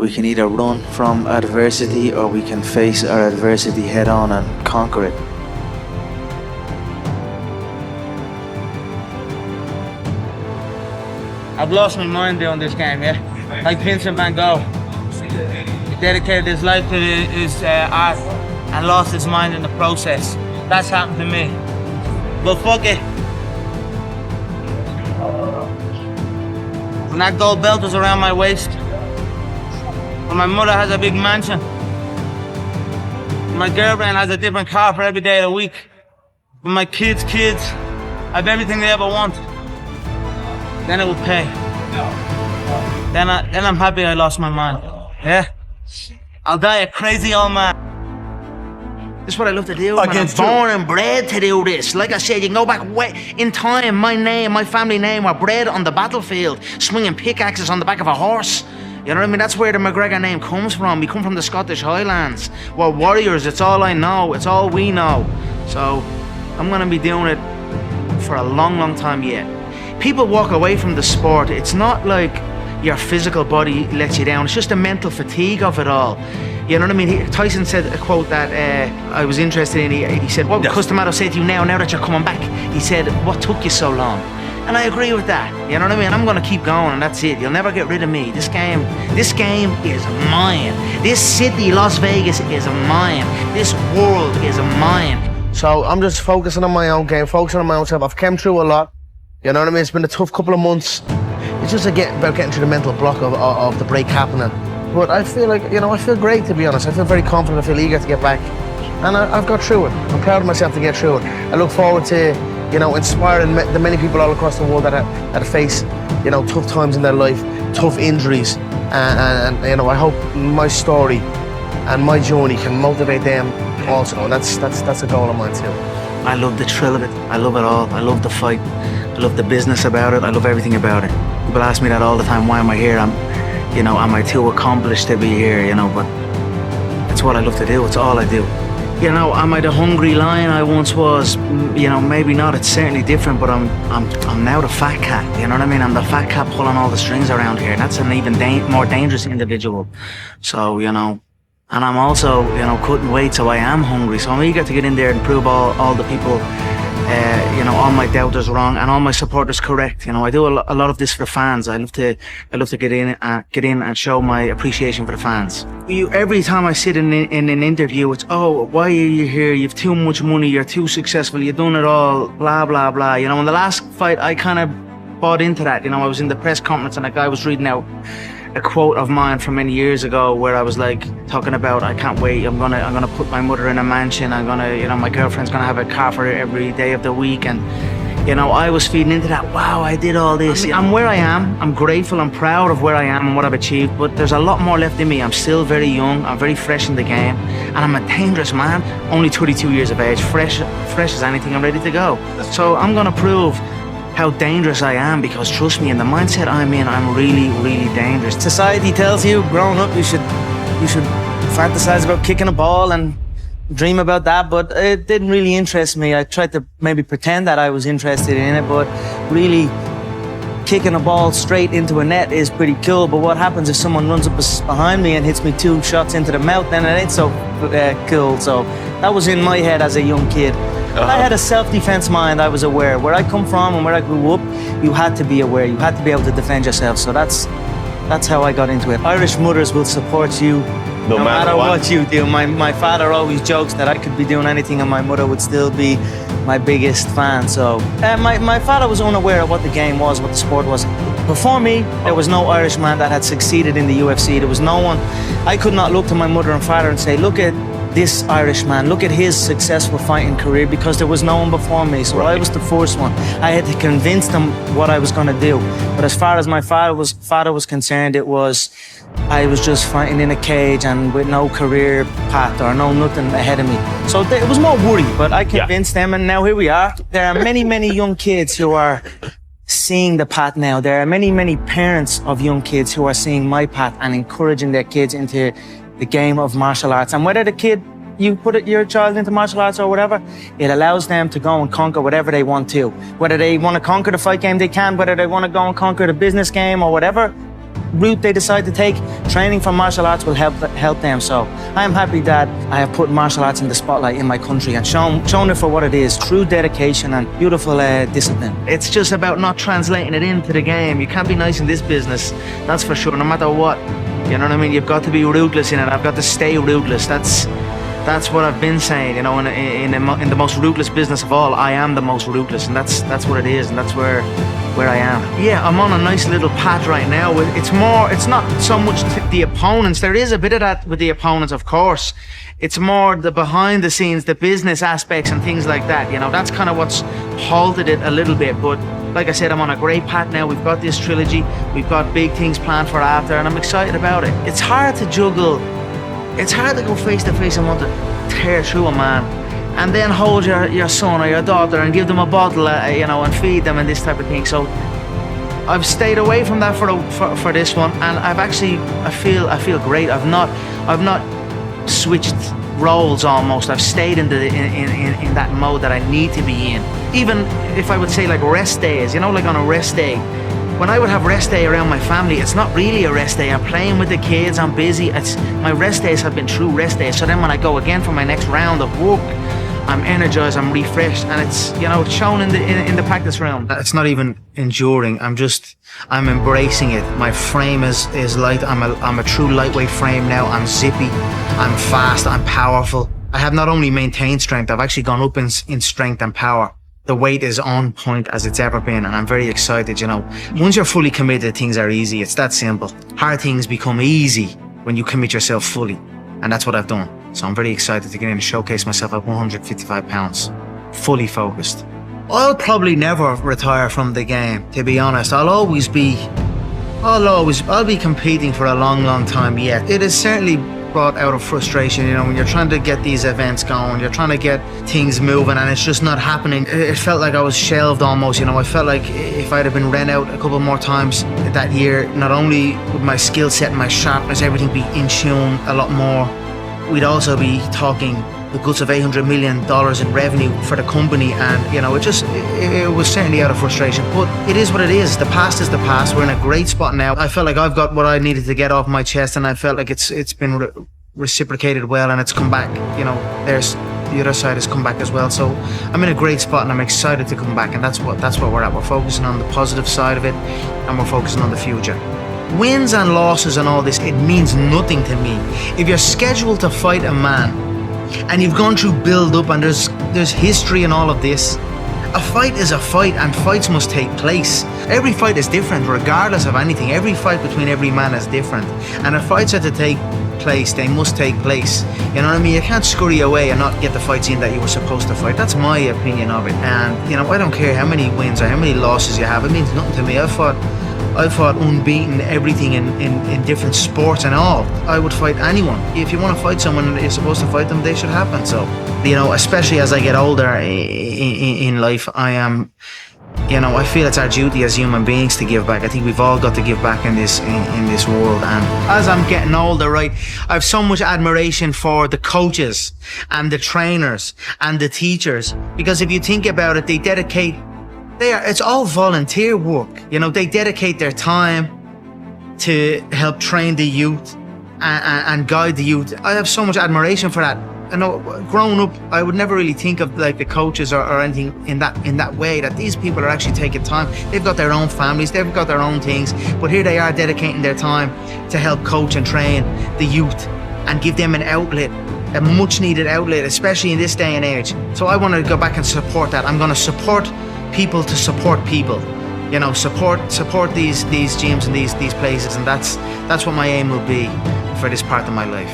We can either run from adversity or we can face our adversity head on and conquer it. I've lost my mind doing this game, yeah? Like Vincent van Gogh. He dedicated his life to his art and lost his mind in the process. That's happened to me. But fuck it. When that gold belt was around my waist, when my mother has a big mansion, when my girlfriend has a different car for every day of the week, when my kids have everything they ever want, then it will pay. Then I'm happy I lost my mind. Yeah? I'll die a crazy old man. This is what I love to do, man. I'm born and bred to do this. Like I said, you can go back way in time. My family name were bred on the battlefield, swinging pickaxes on the back of a horse. You know what I mean? That's where the McGregor name comes from. We come from the Scottish Highlands. We're warriors. It's all I know. It's all we know. So I'm gonna be doing it for a long, long time yet. People walk away from the sport. It's not like your physical body lets you down. It's just the mental fatigue of it all. You know what I mean? Tyson said a quote that I was interested in. He said, what would Customato say to you now that you're coming back? He said, what took you so long? And I agree with that. You know what I mean? I'm gonna keep going and that's it. You'll never get rid of me. This game is mine. This city, Las Vegas, is mine. This world is mine. So I'm just focusing on my own game, focusing on my own self. I've come through a lot. You know what I mean? It's been a tough couple of months. It's just about getting through the mental block of the break happening. But I feel like, you know, I feel great, to be honest. I feel very confident. I feel eager to get back. And I've got through it. I'm proud of myself to get through it. I look forward to, you know, inspiring the many people all across the world that face, you know, tough times in their life, tough injuries. And you know, I hope my story and my journey can motivate them also. And that's a goal of mine too. I love the thrill of it. I love it all. I love the fight. I love the business about it. I love everything about it. People ask me that all the time. Why am I here? Am I too accomplished to be here? You know, but it's what I love to do. It's all I do. You know, am I the hungry lion I once was? You know, maybe not. It's certainly different. But I'm now the fat cat. You know what I mean? I'm the fat cat pulling all the strings around here. That's an even more dangerous individual. So, you know. And I'm also, you know, cutting weight, so I am hungry. So I'm eager to get in there and prove all the people, you know, all my doubters wrong and all my supporters correct. You know, I do a lot of this for the fans. I love to get in and show my appreciation for the fans. Every time I sit in an interview, it's, oh, why are you here? You've too much money. You're too successful. You've done it all. Blah blah blah. You know, in the last fight, I kind of bought into that. You know, I was in the press conference and a guy was reading out a quote of mine from many years ago where I was like talking about, I can't wait, I'm gonna put my mother in a mansion, I'm gonna, you know, my girlfriend's gonna have a car for her every day of the week. And you know, I was feeding into that. Wow, I did all this. I'm where I am. I'm grateful, I'm proud of where I am and what I've achieved, but there's a lot more left in me. I'm still very young, I'm very fresh in the game, and I'm a dangerous man. Only 32 years of age, fresh as anything, I'm ready to go. So I'm gonna prove how dangerous I am, because trust me, in the mindset I'm in, I'm really, really dangerous. Society tells you, growing up, you should fantasize about kicking a ball and dream about that, but it didn't really interest me. I tried to maybe pretend that I was interested in it, but really kicking a ball straight into a net is pretty cool. But what happens if someone runs up behind me and hits me 2 shots into the mouth? Then it ain't so cool. So that was in my head as a young kid. I had a self-defense mind. I was aware. Where I come from and where I grew up, you had to be aware. You had to be able to defend yourself. So that's how I got into it. Irish mothers will support you no matter what you do. My father always jokes that I could be doing anything and my mother would still be my biggest fan. So my father was unaware of what the game was, what the sport was. Before me, there was no Irishman that had succeeded in the UFC. There was no one. I could not look to my mother and father and say, look at this Irishman, look at his successful fighting career, because there was no one before me. So I was the first one. I had to convince them what I was going to do. But as far as my father was concerned, I was just fighting in a cage and with no career path or nothing ahead of me. So it was more worry, but I convinced them, and now here we are. There are many, many young kids who are seeing the path now. There are many, many parents of young kids who are seeing my path and encouraging their kids into the game of martial arts. And whether you put your child into martial arts or whatever, it allows them to go and conquer whatever they want to. Whether they want to conquer the fight game, they can. Whether they want to go and conquer the business game or whatever, route they decide to take, training for martial arts will help them. So I am happy that I have put martial arts in the spotlight in my country and shown it for what it is, true dedication and beautiful discipline. It's just about not translating it into the game. You can't be nice in this business, that's for sure, no matter what. You know what I mean? You've got to be ruthless in it. I've got to stay ruthless. That's what I've been saying, you know, in the most ruthless business of all. I am the most ruthless, and that's what it is, and that's where I am. Yeah, I'm on a nice little path right now. It's not so much the opponents. There is a bit of that with the opponents, of course. It's more the behind the scenes, the business aspects and things like that. You know, that's kind of what's halted it a little bit. But like I said, I'm on a great path now. We've got this trilogy. We've got big things planned for after, and I'm excited about it. It's hard to juggle. It's hard to go face to face and want to tear through a man and then hold your son or your daughter and give them a bottle, you know, and feed them and this type of thing. So I've stayed away from that for this one, and I feel great. I've not switched roles almost. I've stayed in that mode that I need to be in. Even if I would say like rest days, you know, like on a rest day, when I would have rest day around my family, it's not really a rest day. I'm playing with the kids, I'm busy. My rest days have been true rest days. So then when I go again for my next round of work, I'm energized, I'm refreshed, and it's, you know, shown in the practice realm. It's not even enduring. I'm embracing it. My frame is light. I'm a true lightweight frame now. I'm zippy, I'm fast, I'm powerful. I have not only maintained strength, I've actually gone up in strength and power. The weight is on point as it's ever been, and I'm very excited, you know. Once you're fully committed, things are easy. It's that simple. Hard things become easy when you commit yourself fully, and that's what I've done. So I'm very excited to get in and showcase myself at 155 pounds, fully focused. I'll probably never retire from the game, to be honest. I'll be competing for a long, long time yet. It is certainly brought out of frustration, you know, when you're trying to get these events going, you're trying to get things moving, and it's just not happening. It felt like I was shelved almost, you know. I felt like if I'd have been rent out a couple more times that year, not only would my skill set and my sharpness, everything be in tune a lot more, we'd also be talking the guts of $800 million in revenue for the company. And, you know, it was certainly out of frustration, but it is what it is. The past is the past. We're in a great spot now. I felt like I've got what I needed to get off my chest, and I felt like it's been reciprocated well, and it's come back. You know, there's the other side has come back as well. So I'm in a great spot, and I'm excited to come back, and that's where we're at. We're focusing on the positive side of it, and we're focusing on the future. Wins and losses and all this, it means nothing to me. If you're scheduled to fight a man and you've gone through build up and there's history and all of this, a fight is a fight, and fights must take place. Every fight is different regardless of anything. Every fight between every man is different, and if fights are to take place, they must take place. You know what I mean? You can't scurry away and not get the fights in that you were supposed to fight. That's my opinion of it. And, you know, I don't care how many wins or how many losses you have. It means nothing to me. I fought unbeaten everything in different sports and all. I would fight anyone. If you want to fight someone and you're supposed to fight them, they should happen. So, you know, especially as I get older in life, I feel it's our duty as human beings to give back. I think we've all got to give back in this world. And as I'm getting older, right, I have so much admiration for the coaches and the trainers and the teachers, because if you think about it, it's all volunteer work. You know, they dedicate their time to help train the youth and guide the youth. I have so much admiration for that. I know, growing up, I would never really think of like the coaches or anything in that way, that these people are actually taking time. They've got their own families, they've got their own things, but here they are dedicating their time to help coach and train the youth and give them an outlet, a much needed outlet, especially in this day and age. So I want to go back and support that. I'm going to support people to support people, you know, support these gyms and these places, and that's what my aim will be for this part of my life.